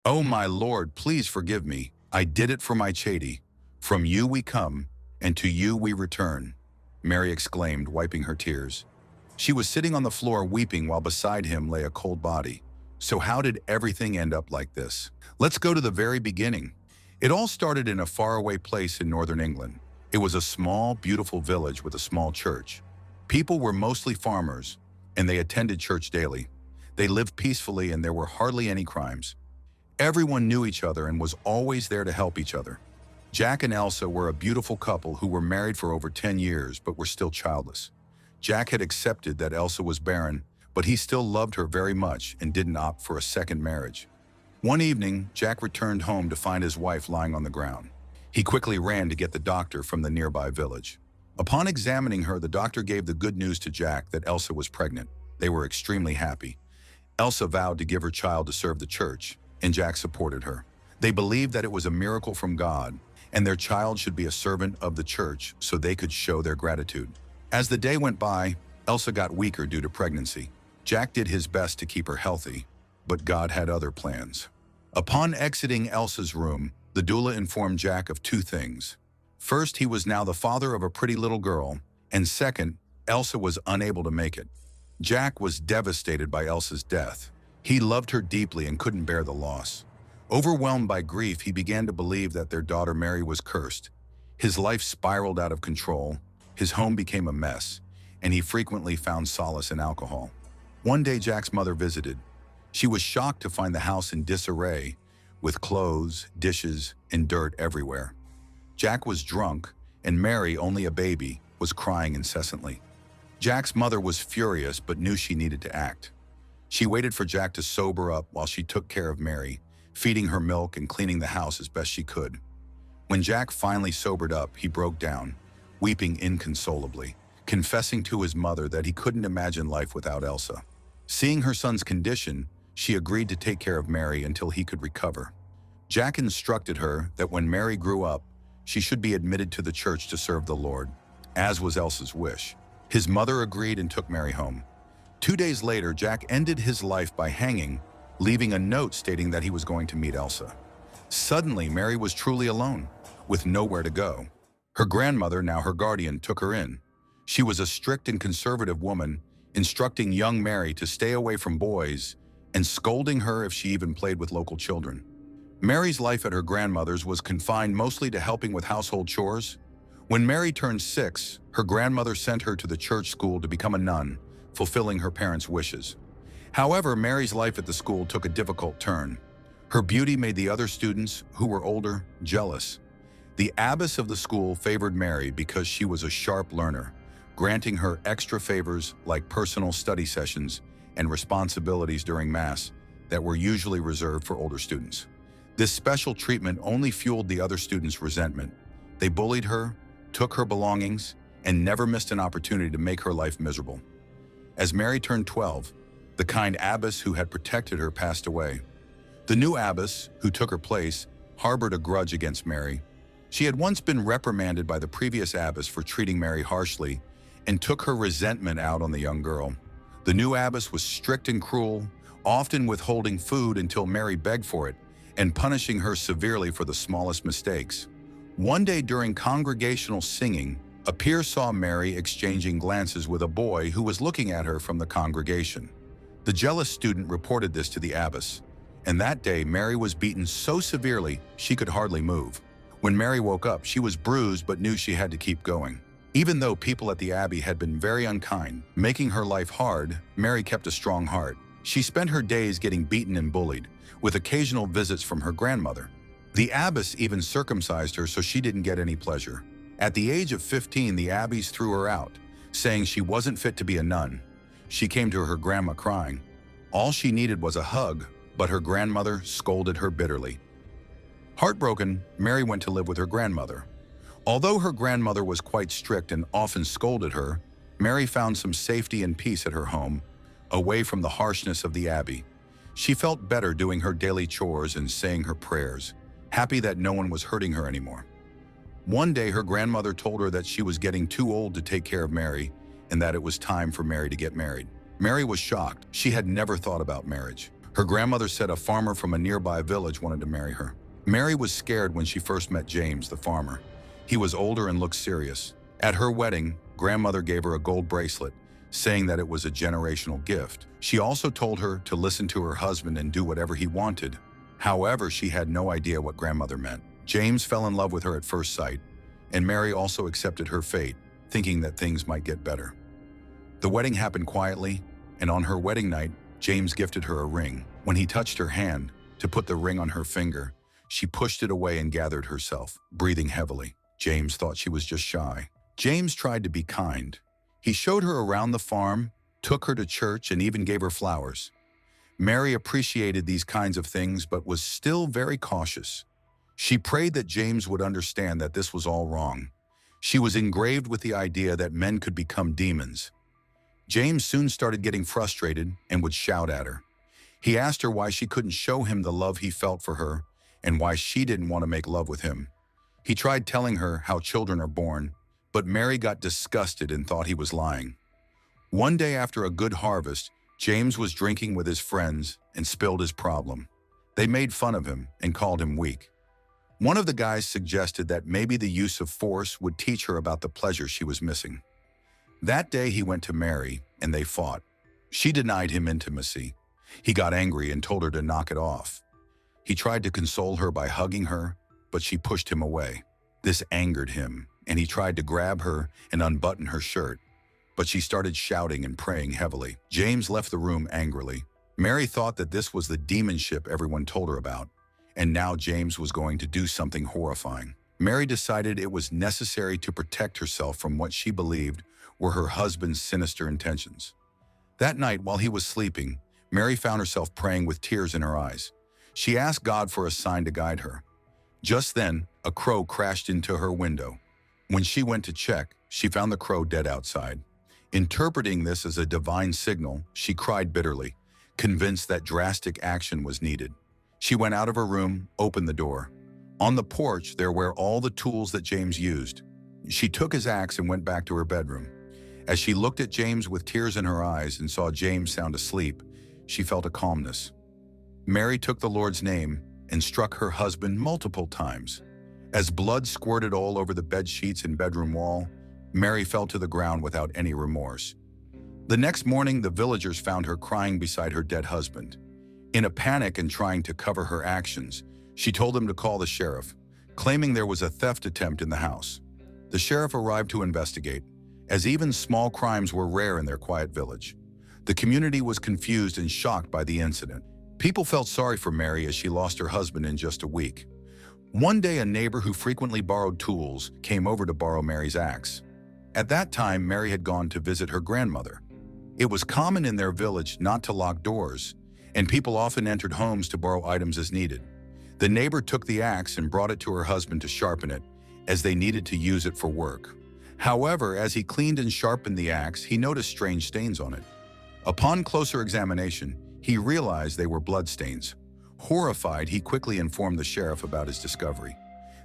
"Oh, my lord, please forgive me. I did it for my Chady. From you we come, and to you we return," Mary exclaimed, wiping her tears. She was sitting on the floor weeping while beside him lay a cold body. So how did everything end up like this? Let's go to the very beginning. It all started in a faraway place in northern England. It was a small, beautiful village with a small church. People were mostly farmers, and they attended church daily. They lived peacefully and there were hardly any crimes. Everyone knew each other and was always there to help each other. Jack and Elsa were a beautiful couple who were married for over 10 years but were still childless. Jack had accepted that Elsa was barren, but he still loved her very much and didn't opt for a second marriage. One evening, Jack returned home to find his wife lying on the ground. He quickly ran to get the doctor from the nearby village. Upon examining her, the doctor gave the good news to Jack that Elsa was pregnant. They were extremely happy. Elsa vowed to give her child to serve the church, and Jack supported her. They believed that it was a miracle from God, and their child should be a servant of the church so they could show their gratitude. As the day went by, Elsa got weaker due to pregnancy. Jack did his best to keep her healthy, but God had other plans. Upon exiting Elsa's room, the doula informed Jack of two things. First, he was now the father of a pretty little girl, and second, Elsa was unable to make it. Jack was devastated by Elsa's death. He loved her deeply and couldn't bear the loss. Overwhelmed by grief, he began to believe that their daughter Mary was cursed. His life spiraled out of control, his home became a mess, and he frequently found solace in alcohol. One day, Jack's mother visited. She was shocked to find the house in disarray, with clothes, dishes, and dirt everywhere. Jack was drunk, and Mary, only a baby, was crying incessantly. Jack's mother was furious but knew she needed to act. She waited for Jack to sober up while she took care of Mary, feeding her milk and cleaning the house as best she could. When Jack finally sobered up, he broke down, weeping inconsolably, confessing to his mother that he couldn't imagine life without Elsa. Seeing her son's condition, she agreed to take care of Mary until he could recover. Jack instructed her that when Mary grew up, she should be admitted to the church to serve the Lord, as was Elsa's wish. His mother agreed and took Mary home. 2 days later, Jack ended his life by hanging, leaving a note stating that he was going to meet Elsa. Suddenly, Mary was truly alone, with nowhere to go. Her grandmother, now her guardian, took her in. She was a strict and conservative woman, instructing young Mary to stay away from boys and scolding her if she even played with local children. Mary's life at her grandmother's was confined mostly to helping with household chores. When Mary turned 6, her grandmother sent her to the church school to become a nun, fulfilling her parents' wishes. However, Mary's life at the school took a difficult turn. Her beauty made the other students, who were older, jealous. The abbess of the school favored Mary because she was a sharp learner, granting her extra favors like personal study sessions and responsibilities during Mass that were usually reserved for older students. This special treatment only fueled the other students' resentment. They bullied her, took her belongings, and never missed an opportunity to make her life miserable. As Mary turned 12, the kind abbess who had protected her passed away. The new abbess, who took her place, harbored a grudge against Mary. She had once been reprimanded by the previous abbess for treating Mary harshly and took her resentment out on the young girl. The new abbess was strict and cruel, often withholding food until Mary begged for it and punishing her severely for the smallest mistakes. One day during congregational singing, a peer saw Mary exchanging glances with a boy who was looking at her from the congregation. The jealous student reported this to the abbess, and that day Mary was beaten so severely she could hardly move. When Mary woke up, she was bruised but knew she had to keep going. Even though people at the abbey had been very unkind, making her life hard, Mary kept a strong heart. She spent her days getting beaten and bullied, with occasional visits from her grandmother. The abbess even circumcised her so she didn't get any pleasure. At the age of 15, the abbeys threw her out, saying she wasn't fit to be a nun. She came to her grandma crying. All she needed was a hug, but her grandmother scolded her bitterly. Heartbroken, Mary went to live with her grandmother. Although her grandmother was quite strict and often scolded her, Mary found some safety and peace at her home, away from the harshness of the abbey. She felt better doing her daily chores and saying her prayers, happy that no one was hurting her anymore. One day, her grandmother told her that she was getting too old to take care of Mary and that it was time for Mary to get married. Mary was shocked. She had never thought about marriage. Her grandmother said a farmer from a nearby village wanted to marry her. Mary was scared when she first met James, the farmer. He was older and looked serious. At her wedding, grandmother gave her a gold bracelet, saying that it was a generational gift. She also told her to listen to her husband and do whatever he wanted. However, she had no idea what grandmother meant. James fell in love with her at first sight, and Mary also accepted her fate, thinking that things might get better. The wedding happened quietly, and on her wedding night, James gifted her a ring. When he touched her hand to put the ring on her finger, she pushed it away and gathered herself, breathing heavily. James thought she was just shy. James tried to be kind. He showed her around the farm, took her to church, and even gave her flowers. Mary appreciated these kinds of things but was still very cautious. She prayed that James would understand that this was all wrong. She was engraved with the idea that men could become demons. James soon started getting frustrated and would shout at her. He asked her why she couldn't show him the love he felt for her and why she didn't want to make love with him. He tried telling her how children are born, but Mary got disgusted and thought he was lying. One day after a good harvest, James was drinking with his friends and spilled his problem. They made fun of him and called him weak. One of the guys suggested that maybe the use of force would teach her about the pleasure she was missing. That day he went to Mary, and they fought. She denied him intimacy. He got angry and told her to knock it off. He tried to console her by hugging her, but she pushed him away. This angered him, and he tried to grab her and unbutton her shirt, but she started shouting and praying heavily. James left the room angrily. Mary thought that this was the demonship everyone told her about, and now James was going to do something horrifying. Mary decided it was necessary to protect herself from what she believed were her husband's sinister intentions. That night, while he was sleeping, Mary found herself praying with tears in her eyes. She asked God for a sign to guide her. Just then, a crow crashed into her window. When she went to check, she found the crow dead outside. Interpreting this as a divine signal, she cried bitterly, convinced that drastic action was needed. She went out of her room, opened the door. On the porch, there were all the tools that James used. She took his axe and went back to her bedroom. As she looked at James with tears in her eyes and saw James sound asleep, she felt a calmness. Mary took the Lord's name and struck her husband multiple times. As blood squirted all over the bed sheets and bedroom wall, Mary fell to the ground without any remorse. The next morning, the villagers found her crying beside her dead husband. In a panic and trying to cover her actions, she told them to call the sheriff, claiming there was a theft attempt in the house. The sheriff arrived to investigate, as even small crimes were rare in their quiet village. The community was confused and shocked by the incident. People felt sorry for Mary as she lost her husband in just a week. One day, a neighbor who frequently borrowed tools came over to borrow Mary's axe. At that time, Mary had gone to visit her grandmother. It was common in their village not to lock doors, and people often entered homes to borrow items as needed. The neighbor took the axe and brought it to her husband to sharpen it, as they needed to use it for work. However, as he cleaned and sharpened the axe, he noticed strange stains on it. Upon closer examination, he realized they were bloodstains. Horrified, he quickly informed the sheriff about his discovery.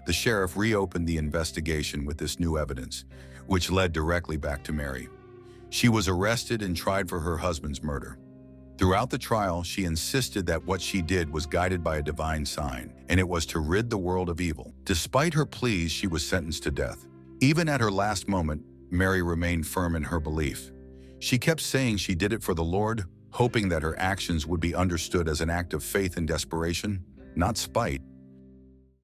The sheriff reopened the investigation with this new evidence, which led directly back to Mary. She was arrested and tried for her husband's murder. Throughout the trial, she insisted that what she did was guided by a divine sign, and it was to rid the world of evil. Despite her pleas, she was sentenced to death. Even at her last moment, Mary remained firm in her belief. She kept saying she did it for the Lord, hoping that her actions would be understood as an act of faith and desperation, not spite.